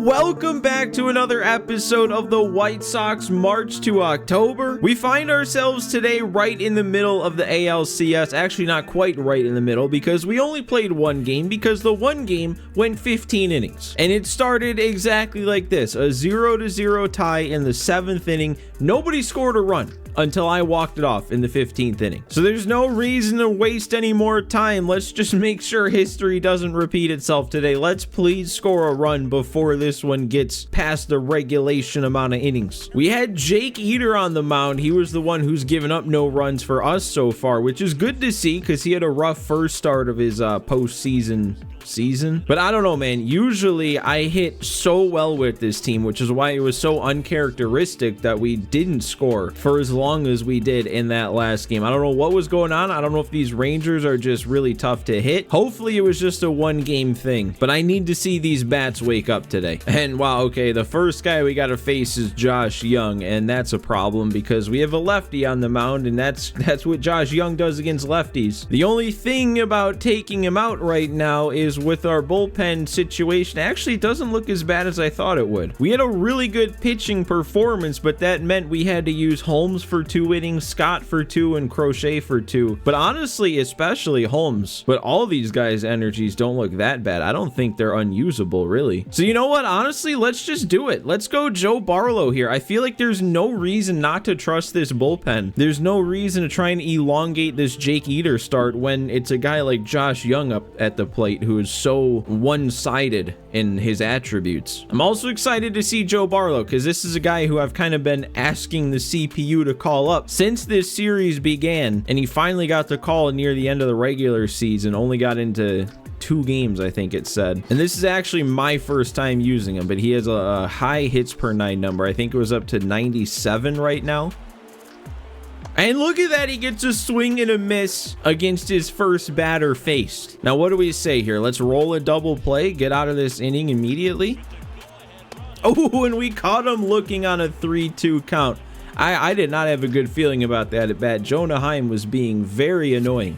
Welcome back to another episode of the White Sox March to October. We find ourselves today right in the middle of the ALCS. Actually, not quite right in the middle because we only played one game because the one game went 15 innings. And it started exactly like this, a 0-0 tie in the 7th inning. Nobody scored a run until I walked it off in the 15th inning. So there's no reason to waste any more time. Let's just make sure history doesn't repeat itself today. Let's please score a run before this one gets past the regulation amount of innings. We had Jake Eater on the mound. He was the one who's given up no runs for us so far, which is good to see because he had a rough first start of his postseason season. But I don't know, man. Usually I hit so well with this team, which is why it was so uncharacteristic that we didn't score for as long as we did in that last game. I don't know what was going on. I don't know if these Rangers are just really tough to hit. Hopefully it was just a one-game thing, but I need to see these bats wake up today. And wow, okay, the first guy we got to face is Josh Young, and that's a problem because we have a lefty on the mound, and that's what Josh Young does against lefties. The only thing about taking him out right now is with our bullpen situation. Actually, it doesn't look as bad as I thought it would. We had a really good pitching performance, but that meant we had to use Holmes for 2 innings, Scott for 2, and Crochet for 2. But honestly, especially Holmes. But all these guys' energies don't look that bad. I don't think they're unusable, really. So you know what? Honestly, let's just do it. Let's go Joe Barlow here. I feel like there's no reason not to trust this bullpen. There's no reason to try and elongate this Jake Eater start when it's a guy like Josh Young up at the plate who is so one-sided in his attributes. I'm also excited to see Joe Barlow because this is a guy who I've kind of been asking the CPU to call up since this series began, and he finally got the call near the end of the regular season. Only got into 2 games, I think it said. And this is actually my first time using him, but he has a high hits per 9 number. I think it was up to 97 right now. And look at that, he gets a swing and a miss against his first batter faced. Now, what do we say here? Let's roll a double play, get out of this inning immediately. Oh, and we caught him looking on a 3-2 count. I did not have a good feeling about that at bat. Jonah Heim was being very annoying.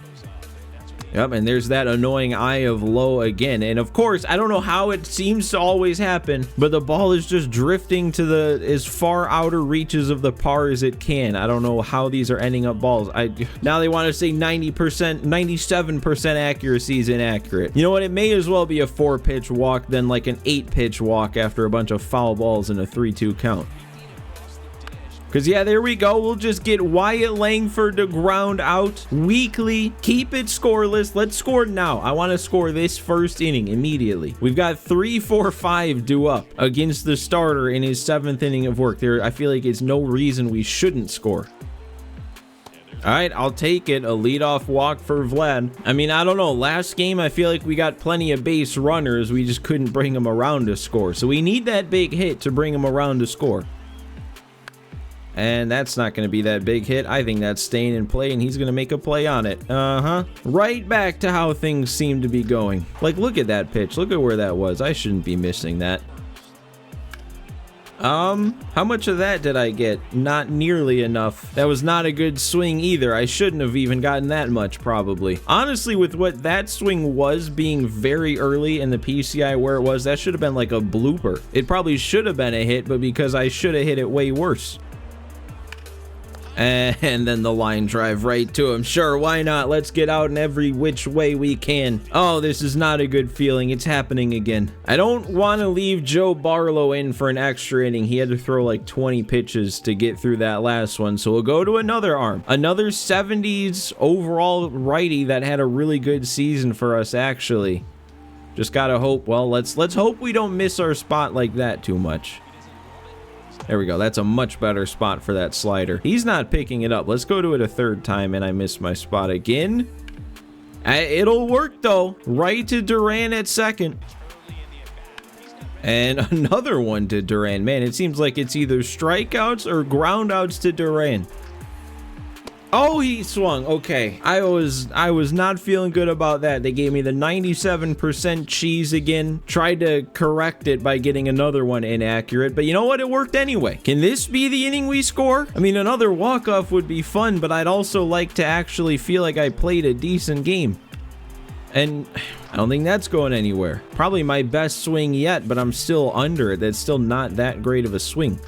Yep, and there's that annoying eye of Low again. And of course, I don't know how it seems to always happen, but the ball is just drifting to the as far outer reaches of the par as it can. I don't know how these are ending up balls. Now they want to say 90%, 97% accuracy is inaccurate. You know what? It may as well be a 4-pitch walk than like an 8-pitch walk after a bunch of foul balls in a 3-2 count. Because, yeah, there we go. We'll just get Wyatt Langford to ground out weakly. Keep it scoreless. Let's score now. I want to score this first inning immediately. We've got 3, 4, 5 due up against the starter in his 7th inning of work. I feel like it's no reason we shouldn't score. All right, I'll take it. A leadoff walk for Vlad. I mean, I don't know. Last game, I feel like we got plenty of base runners. We just couldn't bring them around to score. So we need that big hit to bring them around to score. And that's not going to be that big hit. I think that's staying in play, and he's going to make a play on it. Right back to how things seem to be going. Like, look at that pitch. Look at where that was. I shouldn't be missing that. How much of that did I get? Not nearly enough. That was not a good swing either. I shouldn't have even gotten that much, probably. Honestly, with what that swing was being very early in the PCI where it was, that should have been like a blooper. It probably should have been a hit, but because I should have hit it way worse. And then the line drive right to him. Sure, why not? Let's get out in every which way we can. Oh, this is not a good feeling. It's happening again. I don't want to leave Joe Barlow in for an extra inning. He had to throw like 20 pitches to get through that last one. So we'll go to another arm. Another 70s overall righty that had a really good season for us, actually. Just gotta hope. Well, let's hope we don't miss our spot like that too much. There we go. That's a much better spot for that slider. He's not picking it up. Let's go to it a 3rd time, and I missed my spot again. It'll work, though. Right to Duran at 2nd. And another one to Duran. Man, it seems like it's either strikeouts or groundouts to Duran. Oh, he swung. Okay. I was not feeling good about that. They gave me the 97% cheese again. Tried to correct it by getting another one inaccurate, but you know what? It worked anyway. Can this be the inning we score? I mean, another walk-off would be fun, but I'd also like to actually feel like I played a decent game. And I don't think that's going anywhere. Probably my best swing yet, but I'm still under it. That's still not that great of a swing.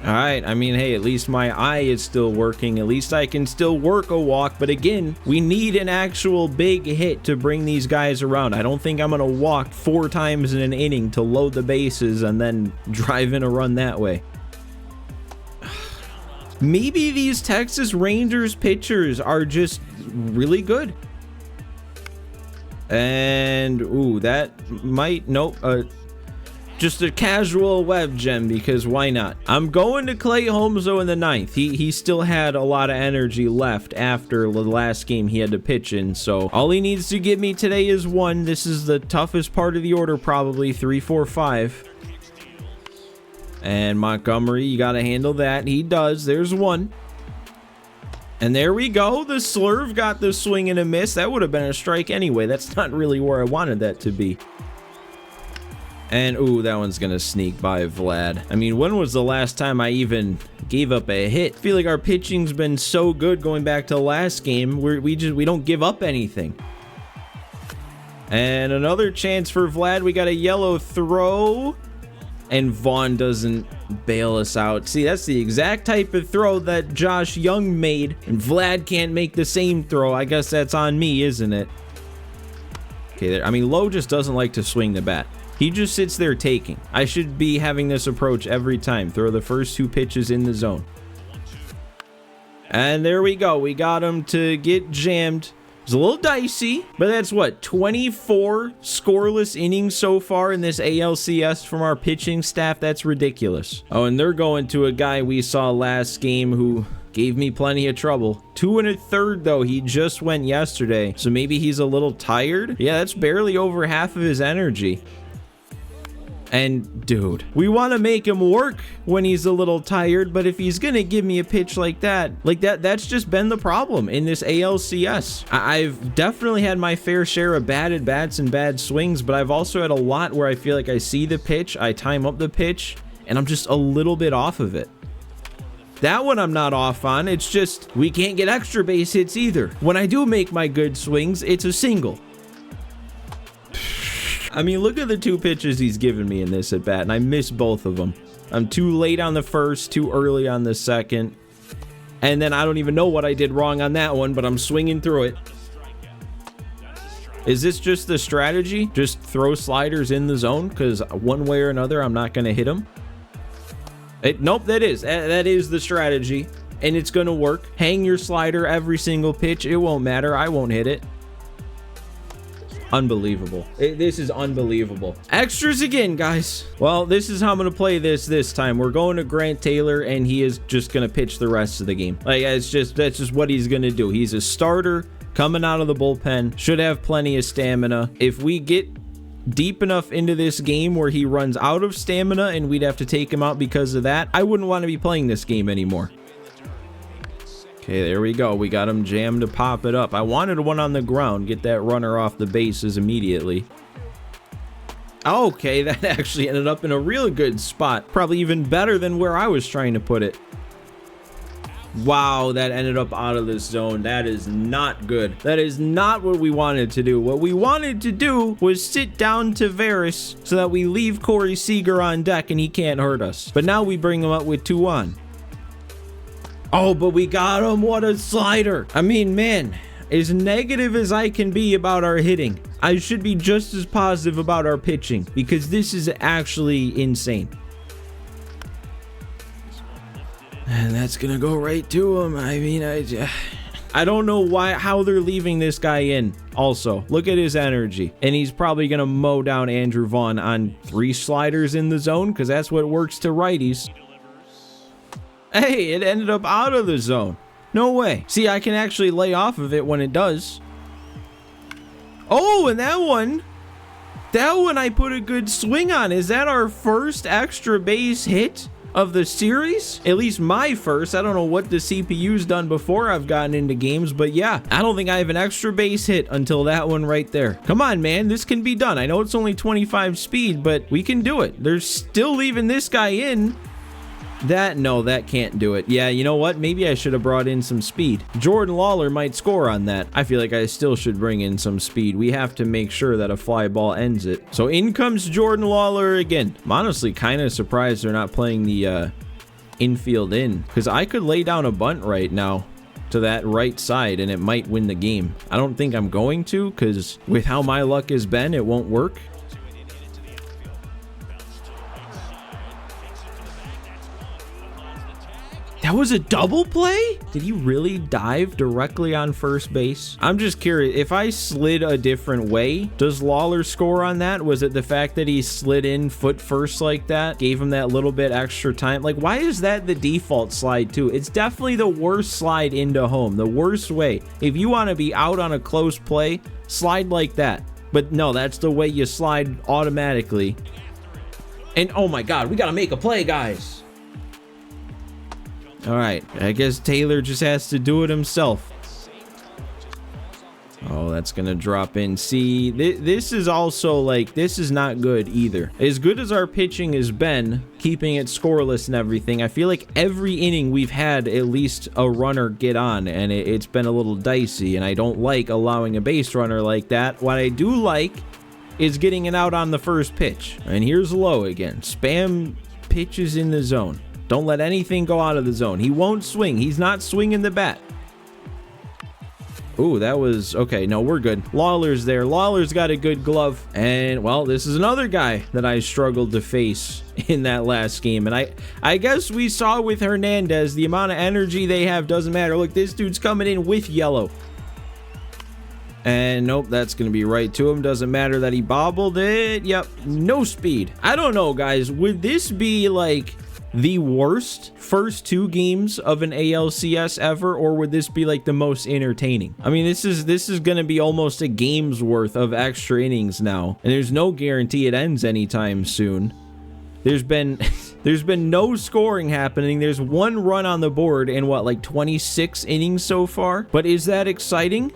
All right, I mean, hey, at least my eye is still working. At least I can still work a walk. But again, we need an actual big hit to bring these guys around. I don't think I'm going to walk 4 times in an inning to load the bases and then drive in a run that way. Maybe these Texas Rangers pitchers are just really good. And, ooh, that might, nope, just a casual web gem, because why not? I'm going to Clay Holmes though in the 9th. He still had a lot of energy left after the last game he had to pitch in, so all he needs to give me today is 1. This is the toughest part of the order, probably 3, 4, 5. And Montgomery, you gotta handle that. He does. There's 1. And there we go. The slurve got the swing and a miss. That would have been a strike anyway. That's not really where I wanted that to be. And, ooh, that one's gonna sneak by Vlad. I mean, when was the last time I even gave up a hit? I feel like our pitching's been so good going back to last game. We don't give up anything. And another chance for Vlad. We got a yellow throw. And Vaughn doesn't bail us out. See, that's the exact type of throw that Josh Young made. And Vlad can't make the same throw. I guess that's on me, isn't it? Okay, there. I mean, Lowe just doesn't like to swing the bat. He just sits there taking. I should be having this approach every time. Throw the first 2 pitches in the zone. And there we go. We got him to get jammed. It's a little dicey, but that's what, 24 scoreless innings so far in this ALCS from our pitching staff. That's ridiculous. Oh, and they're going to a guy we saw last game who gave me plenty of trouble. 2 1/3 though. He just went yesterday, so maybe he's a little tired. Yeah, that's barely over half of his energy. And dude, we want to make him work when he's a little tired, but if he's gonna give me a pitch like that's just been the problem in this ALCS. I've definitely had my fair share of bad at bats and bad swings, but I've also had a lot where I feel like I see the pitch, I time up the pitch, and I'm just a little bit off of it. That one I'm not off on. It's just we can't get extra base hits either. When I do make my good swings, it's a single. I mean, look at the 2 pitches he's given me in this at bat, and I missed both of them. I'm too late on the first, too early on the second. And then I don't even know what I did wrong on that one, but I'm swinging through it. Is this just the strategy? Just throw sliders in the zone? Because one way or another, I'm not going to hit them. Nope, that is the strategy. And it's going to work. Hang your slider every single pitch. It won't matter. I won't hit it. Unbelievable. This is unbelievable. Extras again, guys. Well, this is how I'm gonna play this time. We're going to Grant Taylor, and he is just gonna pitch the rest of the game. Like, that's just what he's gonna do. He's a starter coming out of the bullpen, should have plenty of stamina. If we get deep enough into this game where he runs out of stamina and we'd have to take him out because of that, I wouldn't want to be playing this game anymore. Okay, there we go. We got him jammed to pop it up. I wanted one on the ground. Get that runner off the bases immediately. Okay, that actually ended up in a real good spot. Probably even better than where I was trying to put it. Wow, that ended up out of the zone. That is not good. That is not what we wanted to do. What we wanted to do was sit down Tavares so that we leave Corey Seager on deck and he can't hurt us. But now we bring him up with 2 on. Oh, but we got him. What a slider. I mean, man, as negative as I can be about our hitting, I should be just as positive about our pitching because this is actually insane. And that's going to go right to him. I mean, I don't know how they're leaving this guy in. Also, look at his energy. And he's probably going to mow down Andrew Vaughn on 3 sliders in the zone because that's what works to righties. Hey, it ended up out of the zone. No way. See, I can actually lay off of it when it does. Oh, and that one I put a good swing on. Is that our first extra base hit of the series? At least my first. I don't know what the CPU's done before I've gotten into games, but yeah, I don't think I have an extra base hit until that one right there. Come on, man. This can be done. I know it's only 25 speed, but we can do it. They're still leaving this guy in. No, that can't do it. Yeah, you know what? Maybe I should have brought in some speed. Jordan Lawler might score on that. I feel like I still should bring in some speed. We have to make sure that a fly ball ends it. So in comes Jordan Lawler again. I'm honestly kind of surprised they're not playing the infield in, because I could lay down a bunt right now to that right side and it might win the game. I don't think I'm going to, because with how my luck has been, it won't work. That was a double play? Did he really dive directly on first base? I'm just curious, if I slid a different way, does Lawler score on that? Was it the fact that he slid in foot first like that, gave him that little bit extra time? Like, why is that the default slide too? It's definitely the worst slide into home, the worst way. If you want to be out on a close play, slide like that. But no, that's the way you slide automatically. And oh my God, we got to make a play, guys. All right, I guess Taylor just has to do it himself. Oh, that's gonna drop in. See, this is also like, this is not good either. As good as our pitching has been, keeping it scoreless and everything, I feel like every inning we've had at least a runner get on, and it's been a little dicey, and I don't like allowing a base runner like that. What I do like is getting it out on the first pitch. And here's low again. Spam pitches in the zone. Don't let anything go out of the zone. He won't swing. He's not swinging the bat. Ooh, that was... Okay, no, we're good. Lawler's there. Lawler's got a good glove. And, well, this is another guy that I struggled to face in that last game. And I guess we saw with Hernandez, the amount of energy they have doesn't matter. Look, this dude's coming in with yellow. And nope, that's going to be right to him. Doesn't matter that he bobbled it. Yep, no speed. I don't know, guys. Would this be, like, the worst first two games of an ALCS ever, or would this be like the most entertaining? I mean, this is gonna be almost a game's worth of extra innings now, and there's no guarantee it ends anytime soon. There's been no scoring happening. There's one run on the board in what, like 26 innings so far? But is that exciting?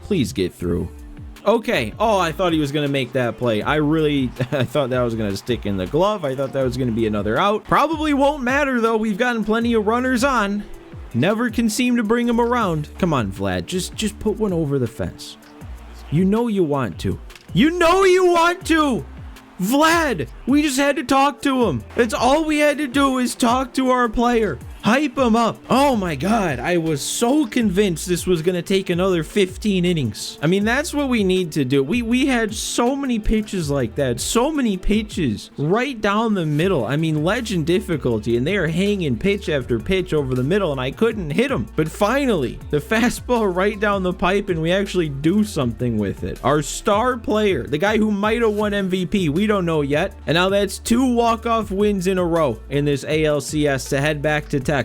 Please get through. Okay. Oh, I thought he was going to make that play. I thought that was going to stick in the glove. I thought that was going to be another out. Probably won't matter, though. We've gotten plenty of runners on. Never can seem to bring them around. Come on, Vlad. Just put one over the fence. You know you want to. You know you want to! Vlad! We just had to talk to him. That's all we had to do is talk to our player. Hype him up. Oh my God. I was so convinced this was going to take another 15 innings. I mean, that's what we need to do. We had so many pitches like that. So many pitches right down the middle. I mean, legend difficulty. And they are hanging pitch after pitch over the middle. And I couldn't hit them. But finally, the fastball right down the pipe. And we actually do something with it. Our star player, the guy who might have won MVP. We don't know yet. And now that's 2 walk-off wins in a row in this ALCS to head back to Texas.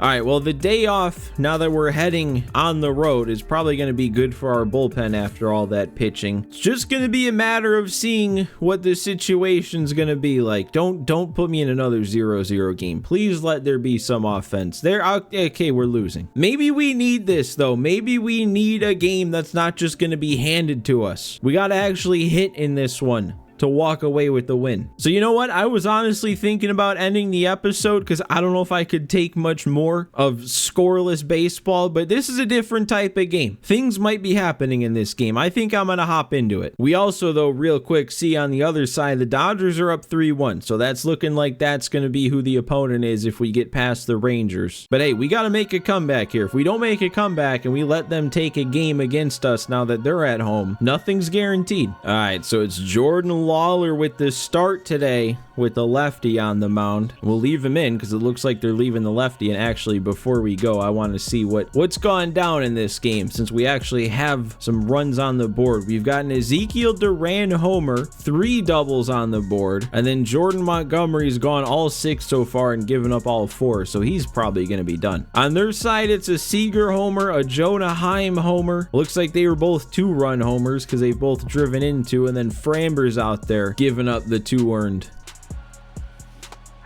All right, well, the day off, now that we're heading on the road, is probably going to be good for our bullpen after all that pitching. It's just going to be a matter of seeing what the situation's going to be like. Don't put me in another 0-0 game. Please let there be some offense. Okay, we're losing. Maybe we need this, though. Maybe we need a game that's not just going to be handed to us. We got to actually hit in this one to walk away with the win. So you know what? I was honestly thinking about ending the episode because I don't know if I could take much more of scoreless baseball, but this is a different type of game. Things might be happening in this game. I think I'm going to hop into it. We also, though, real quick, see on the other side, the Dodgers are up 3-1. So that's looking like that's going to be who the opponent is if we get past the Rangers. But hey, we got to make a comeback here. If we don't make a comeback and we let them take a game against us now that they're at home, nothing's guaranteed. All right, so it's Jordan Lawler with the start today with the lefty on the mound. We'll leave him in because it looks like they're leaving the lefty. And actually, before we go, I want to see what's gone down in this game since we actually have some runs on the board. We've got an Ezekiel Duran homer, 3 doubles on the board, and then Jordan Montgomery's gone all 6 so far and given up all 4, so he's probably going to be done. On their side, it's a Seager homer, a Jonah Heim homer. Looks like they were both 2-run homers because they've both driven into, and then Framber's out there giving up the 2 earned.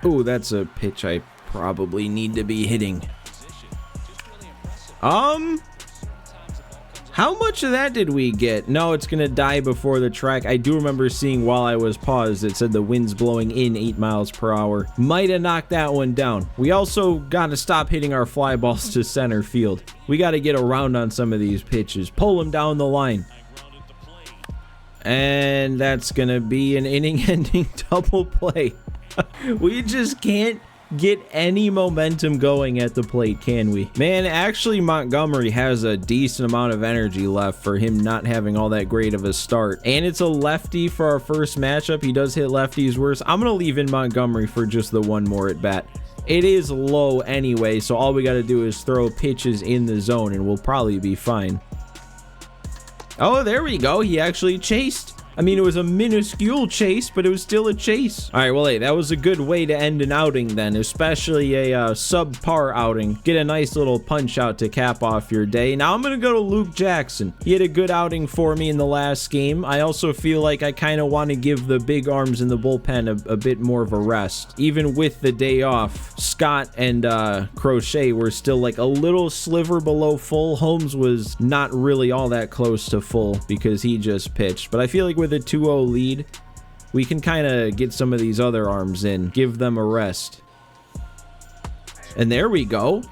Ooh, that's a pitch I probably need to be hitting. How How much of that did we get? No, it's gonna die before the track. I do remember seeing while I was paused, it said the wind's blowing in 8 miles per hour. Might have knocked that one down. We also gotta stop hitting our fly balls to center field. We gotta get around on some of these pitches. Pull them down the line. And that's gonna be an inning-ending double play. We just can't get any momentum going at the plate, can we? Man, actually Montgomery has a decent amount of energy left for him not having all that great of a start. And it's a lefty for our first matchup. He does hit lefties worse. I'm gonna leave in Montgomery for just the one more at bat. It is low anyway, so all we gotta do is throw pitches in the zone and we'll probably be fine. Oh, there we go. He actually chased. I mean, it was a minuscule chase, but it was still a chase. All right, well, hey, that was a good way to end an outing then, especially a subpar outing. Get a nice little punch out to cap off your day. Now I'm going to go to Luke Jackson. He had a good outing for me in the last game. I also feel like I kind of want to give the big arms in the bullpen a bit more of a rest. Even with the day off, Scott and Crochet were still like a little sliver below full. Holmes was not really all that close to full because he just pitched. But I feel like with a 2-0 lead, we can kind of get some of these other arms in, give them a rest. And there we go.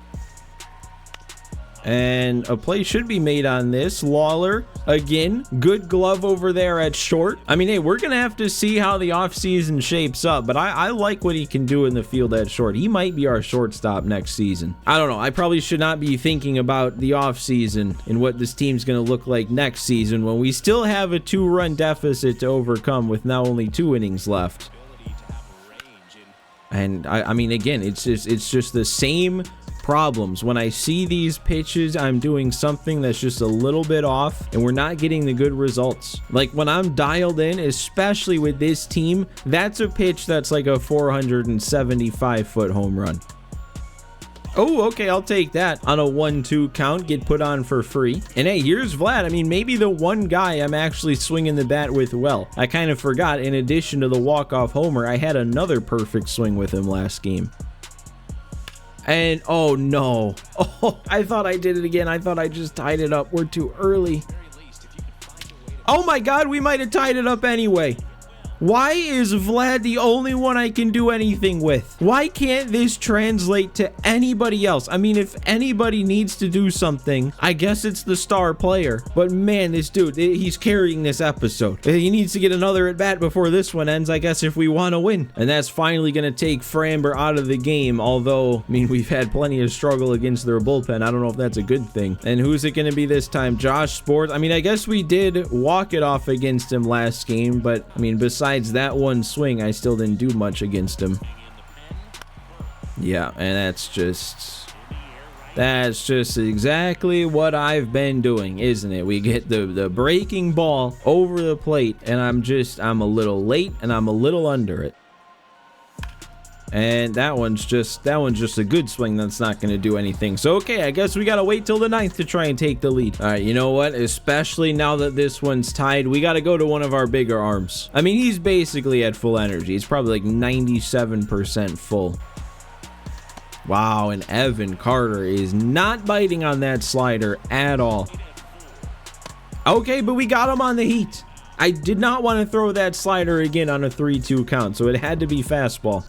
And a play should be made on this. Lawler, again, good glove over there at short. I mean, hey, we're going to have to see how the offseason shapes up, but I like what he can do in the field at short. He might be our shortstop next season. I don't know. I probably should not be thinking about the offseason and what this team's going to look like next season when we still have a 2-run deficit to overcome with now only 2 innings left. And I mean, again, it's just the same problems. When I see these pitches, I'm doing something that's just a little bit off and we're not getting the good results. Like when I'm dialed in, especially with this team, that's a pitch that's like a 475-foot home run. Oh, okay, I'll take that. On a 1-2 count, get put on for free. And hey, here's Vlad. I mean, maybe the one guy I'm actually swinging the bat with well. I kind of forgot, in addition to the walk-off homer, I had another perfect swing with him last game. And oh no. Oh, I thought I did it again. I thought I just tied it up. We're too early. Oh my God, we might have tied it up anyway. Why is Vlad the only one I can do anything with? Why can't this translate to anybody else? I mean, if anybody needs to do something, I guess it's the star player. But man, this dude, he's carrying this episode. He needs to get another at bat before this one ends, I guess, if we want to win. And that's finally going to take Framber out of the game. Although, I mean, we've had plenty of struggle against their bullpen. I don't know if that's a good thing. And who's it going to be this time? Josh Sports. I mean, I guess we did walk it off against him last game. But, I mean, besides that one swing, I still didn't do much against him. Yeah, and that's just exactly what I've been doing, isn't it? We get the breaking ball over the plate, and I'm a little late, and I'm a little under it. And that one's just a good swing that's not going to do anything. So, okay, I guess we got to wait till the 9th to try and take the lead. All right, you know what? Especially now that this one's tied, we got to go to one of our bigger arms. I mean, he's basically at full energy. He's probably like 97% full. Wow, and Evan Carter is not biting on that slider at all. Okay, but we got him on the heat. I did not want to throw that slider again on a 3-2 count, so it had to be fastball.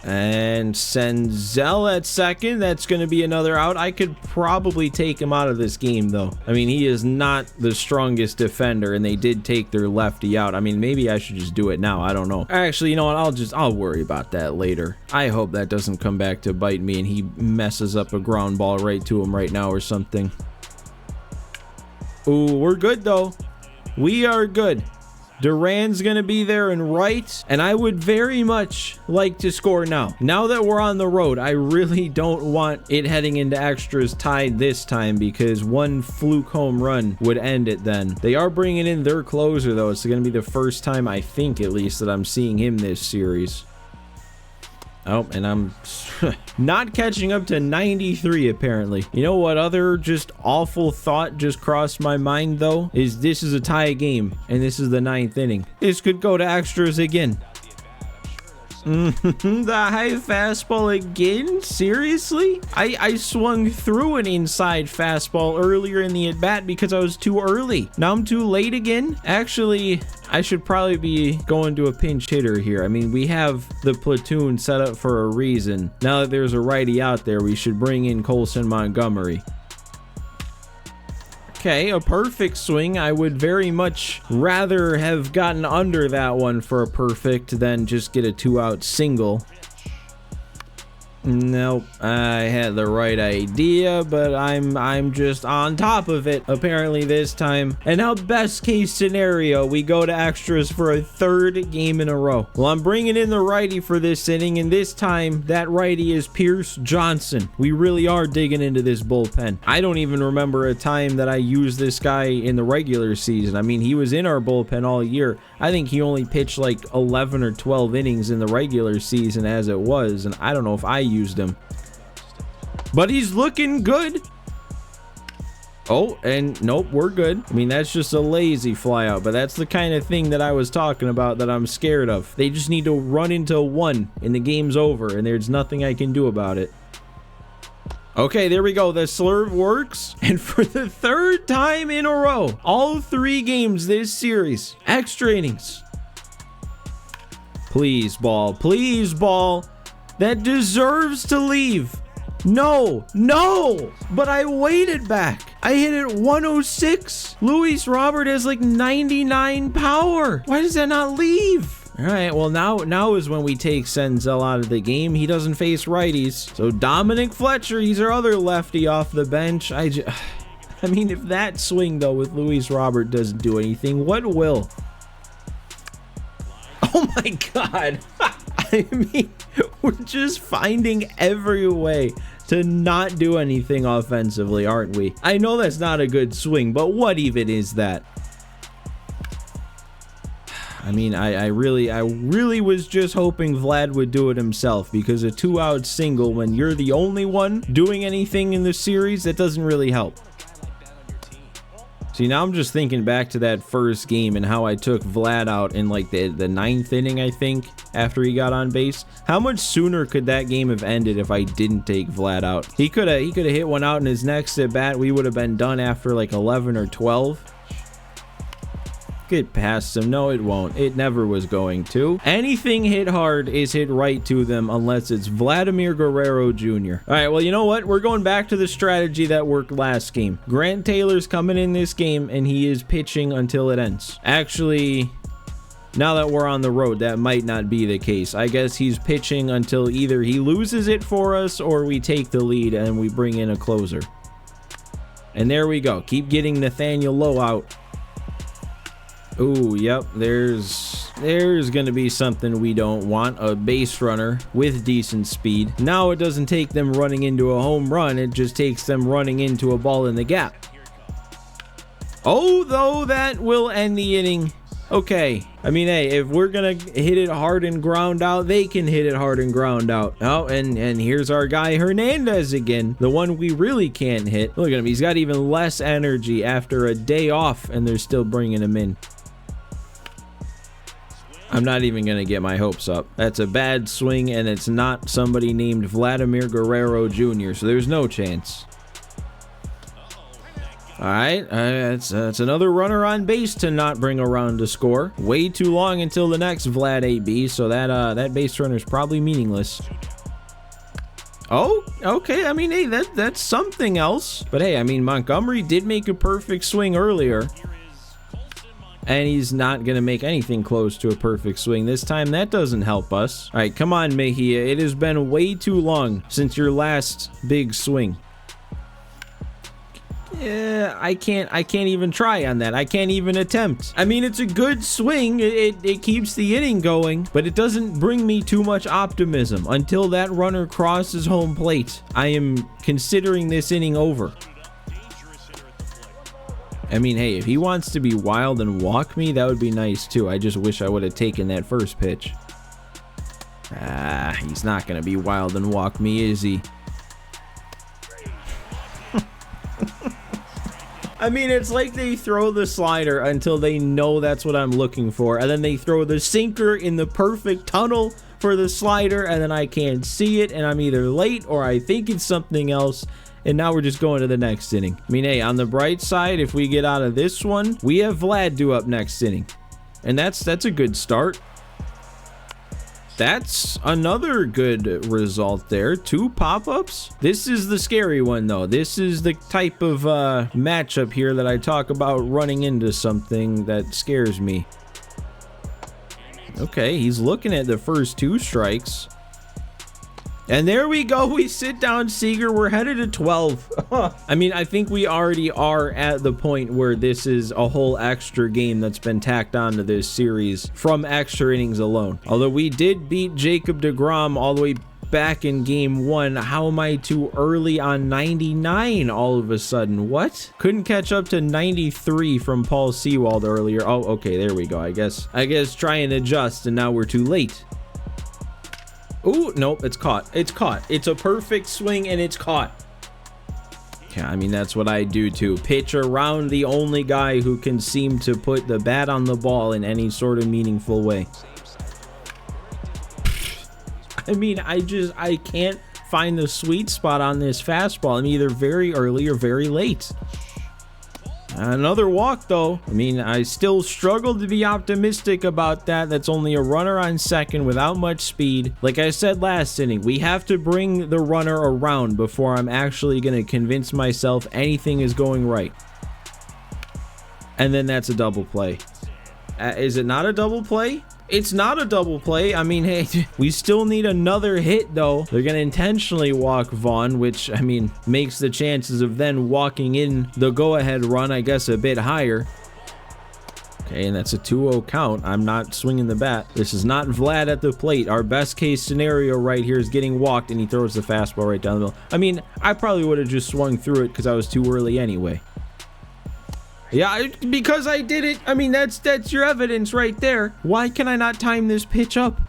And Senzel at second. That's going to be another out. I could probably take him out of this game, though. I mean, he is not the strongest defender, and they did take their lefty out. I mean, maybe I should just do it now. I don't know. Actually, you know what? I'll worry about that later. I hope that doesn't come back to bite me, and he messes up a ground ball right to him right now or something. Ooh, we're good, though. We are good. Duran's going to be there in right, and I would very much like to score now. Now that we're on the road, I really don't want it heading into extras tied this time because one fluke home run would end it then. They are bringing in their closer, though. It's going to be the first time, I think at least, that I'm seeing him this series. Oh, and I'm not catching up to 93, apparently. You know what other just awful thought just crossed my mind, though? Is this is a tie game, and this is the 9th inning. This could go to extras again. The high fastball again? Seriously? I swung through an inside fastball earlier in the at-bat because I was too early. Now I'm too late again? Actually, I should probably be going to a pinch hitter here. I mean, we have the platoon set up for a reason. Now that there's a righty out there, we should bring in Colson Montgomery. Okay, a perfect swing. I would very much rather have gotten under that one for a perfect than just get a 2-out single. Nope, I had the right idea, but I'm just on top of it apparently this time. And now, best case scenario, we go to extras for a third game in a row. Well, I'm bringing in the righty for this inning, and this time that righty is Pierce Johnson. We really are digging into this bullpen. I don't even remember a time that I used this guy in the regular season. I mean, he was in our bullpen all year. I think he only pitched like 11 or 12 innings in the regular season as it was, and I don't know if I used him. But he's looking good. Oh, and nope, we're good. I mean, that's just a lazy flyout, but that's the kind of thing that I was talking about that I'm scared of. They just need to run into one and the game's over, and there's nothing I can do about it. Okay, there we go. The slurve works. And for the third time in a row, all 3 games this series, extra innings. Please, ball. Please, ball. That deserves to leave. No, no. But I waited back. I hit it 106. Luis Robert has like 99 power. Why does that not leave? All right, well, now is when we take Senzel out of the game. He doesn't face righties. So Dominic Fletcher, he's our other lefty off the bench. I mean, if that swing, though, with Luis Robert doesn't do anything, what will? Oh, my God. I mean, we're just finding every way to not do anything offensively, aren't we? I know that's not a good swing, but what even is that? I mean, I really was just hoping Vlad would do it himself, because a 2-out single when you're the only one doing anything in the series, that doesn't really help. See, now I'm just thinking back to that first game and how I took Vlad out in like the 9th inning, I think, after he got on base. How much sooner could that game have ended if I didn't take Vlad out? He could have hit one out in his next at bat. We would have been done after like 11 or 12. Get past him. No, it won't. It never was going to. Anything hit hard is hit right to them unless it's Vladimir Guerrero Jr. All right, well, you know what? We're going back to the strategy that worked last game. Grant Taylor's coming in this game, and he is pitching until it ends. Actually, now that we're on the road, that might not be the case. I guess he's pitching until either he loses it for us or we take the lead and we bring in a closer. And there we go. Keep getting Nathaniel Lowe out. Ooh, yep, there's gonna be something we don't want. A base runner with decent speed. Now it doesn't take them running into a home run, it just takes them running into a ball in the gap. Oh, though, that will end the inning. Okay, I mean, hey, if we're gonna hit it hard and ground out, they can hit it hard and ground out. Oh, and here's our guy Hernandez again, the one we really can't hit. Look at him, he's got even less energy after a day off, and they're still bringing him in. I'm not even going to get my hopes up. That's a bad swing, and it's not somebody named Vladimir Guerrero Jr., so there's no chance. All right, that's another runner on base to not bring around to score. Way too long until the next Vlad AB, so that base runner is probably meaningless. Oh, okay, I mean, hey, that's something else. But hey, I mean, Montgomery did make a perfect swing earlier. And he's not going to make anything close to a perfect swing this time. That doesn't help us. All right, come on, Mejia. It has been way too long since your last big swing. Yeah, I can't even try on that. I can't even attempt. I mean, it's a good swing. It keeps the inning going, but it doesn't bring me too much optimism. Until that runner crosses home plate, I am considering this inning over. I mean, hey, if he wants to be wild and walk me, that would be nice too. I just wish I would have taken that first pitch. Ah, he's not going to be wild and walk me, is he? I mean, it's like they throw the slider until they know that's what I'm looking for, and then they throw the sinker in the perfect tunnel for the slider, and then I can't see it, and I'm either late or I think it's something else. And now we're just going to the next inning. I mean, hey, on the bright side, if we get out of this one, we have Vlad due up next inning. And that's a good start. That's another good result there. 2 pop-ups. This is the scary one, though. This is the type of matchup here that I talk about running into something that scares me. Okay, he's looking at the first 2 strikes. And there we go. We sit down Seager. We're headed to 12. I mean, I think we already are at the point where this is a whole extra game that's been tacked onto this series from extra innings alone. Although we did beat Jacob deGrom all the way back in game 1. How am I too early on 99 all of a sudden? What? Couldn't catch up to 93 from Paul Sewald earlier. Oh, okay, there we go. I guess try and adjust, and now we're too late. Ooh, nope, it's caught. It's caught. It's a perfect swing, and it's caught. Yeah, I mean, that's what I do too. Pitch around the only guy who can seem to put the bat on the ball in any sort of meaningful way. I mean, I can't find the sweet spot on this fastball. I'm either very early or very late. Another walk, though. I mean, I still struggle to be optimistic about that. That's only a runner on second without much speed. Like I said last inning, we have to bring the runner around before I'm actually going to convince myself anything is going right. And then that's a double play. Is it not a double play? It's not a double play. I mean, hey, we still need another hit, though. They're going to intentionally walk Vaughn, which, I mean, makes the chances of then walking in the go-ahead run, I guess, a bit higher. Okay, and that's a 2-0 count. I'm not swinging the bat. This is not Vlad at the plate. Our best-case scenario right here is getting walked, and he throws the fastball right down the middle. I mean, I probably would have just swung through it because I was too early anyway. Yeah, because I did it. I mean, that's your evidence right there. Why can I not time this pitch up?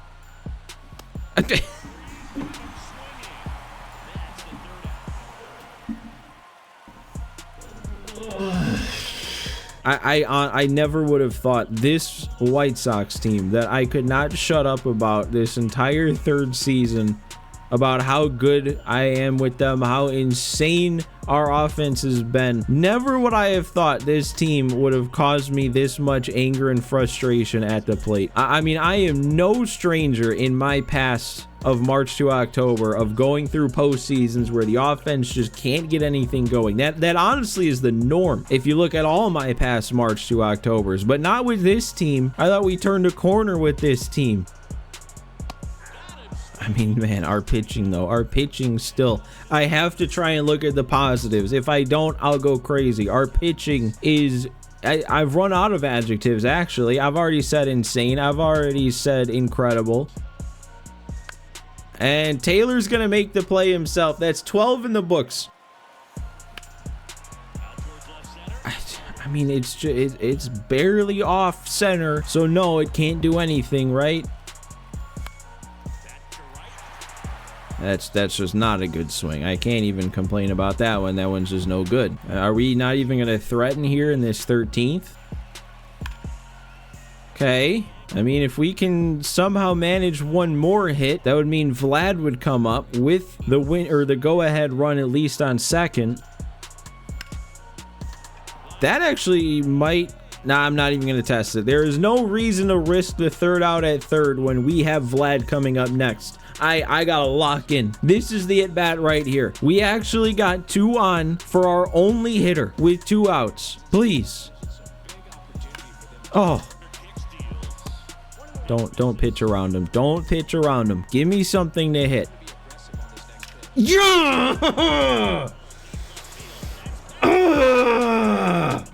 I never would have thought this White Sox team that I could not shut up about this entire 3rd season about how good I am with them, how insane our offense has been. Never would I have thought this team would have caused me this much anger and frustration at the plate. I mean, I am no stranger in my past of March to October of going through postseasons where the offense just can't get anything going. That honestly is the norm if you look at all my past March to Octobers, but not with this team. I thought we turned a corner with this team. I mean, man, our pitching, though. Our pitching still. I have to try and look at the positives. If I don't, I'll go crazy. Our pitching is... I've run out of adjectives, actually. I've already said insane. I've already said incredible. And Taylor's going to make the play himself. That's 12 in the books. I mean, it's barely off center. So, no, it can't do anything, right? That's just not a good swing. I can't even complain about that one. That one's just no good. Are we not even going to threaten here in this 13th? Okay. I mean, if we can somehow manage one more hit, that would mean Vlad would come up with the win or the go-ahead run at least on second. That actually might... Nah, I'm not even going to test it. There is no reason to risk the 3rd out at 3rd when we have Vlad coming up next. I gotta lock in. This is the at-bat right here. We actually got 2 on for our only hitter with 2 outs. Please. Oh. Don't pitch around him. Don't pitch around him. Give me something to hit. Yeah!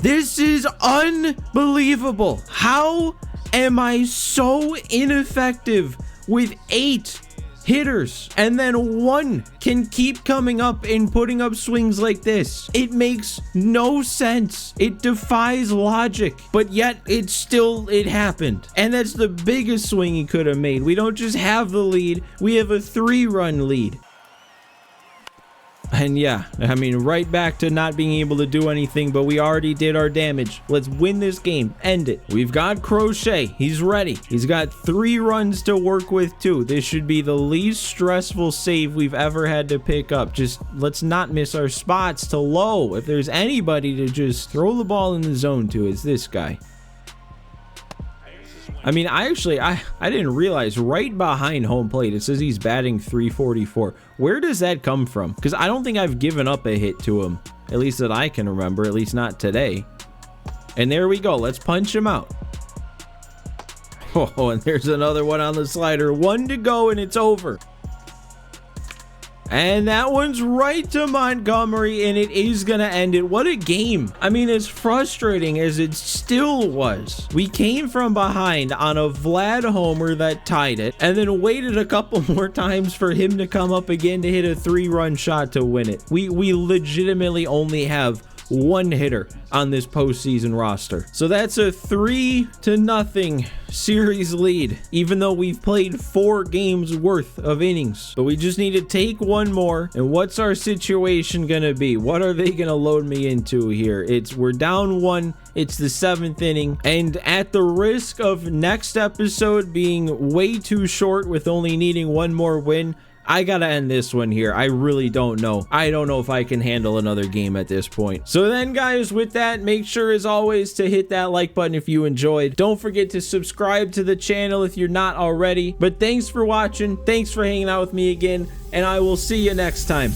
This is unbelievable. How am I so ineffective with 8 hitters and then 1 can keep coming up and putting up swings like this? It makes no sense. It defies logic, but yet it happened. And that's the biggest swing he could have made. We don't just have the lead, we have a 3-run lead. And yeah, I mean, right back to not being able to do anything, but we already did our damage. Let's win this game. End it. We've got Crochet. He's ready. He's got 3 runs to work with too. This should be the least stressful save we've ever had to pick up. Just let's not miss our spots to low. If there's anybody to just throw the ball in the zone to, it's this guy. I mean, I didn't realize right behind home plate, it says he's batting 344. Where does that come from? Because I don't think I've given up a hit to him, at least that I can remember, at least not today. And there we go. Let's punch him out. Oh, and there's another one on the slider. 1 to go, and it's over. And that one's right to Montgomery, and it is going to end it. What a game. I mean, as frustrating as it still was, we came from behind on a Vlad homer that tied it, and then waited a couple more times for him to come up again to hit a 3-run shot to win it. We legitimately only have 1 hitter on this postseason roster. So that's a 3-0 series lead, even though we've played 4 games worth of innings. But we just need to take 1 more. And what's our situation gonna be? What are they gonna load me into here? We're down 1. It's the 7th inning. And at the risk of next episode being way too short with only needing 1 more win, I gotta end this one here. I really don't know. I don't know if I can handle another game at this point. So then, guys, with that, make sure as always to hit that like button if you enjoyed. Don't forget to subscribe to the channel if you're not already. But thanks for watching. Thanks for hanging out with me again, and I will see you next time.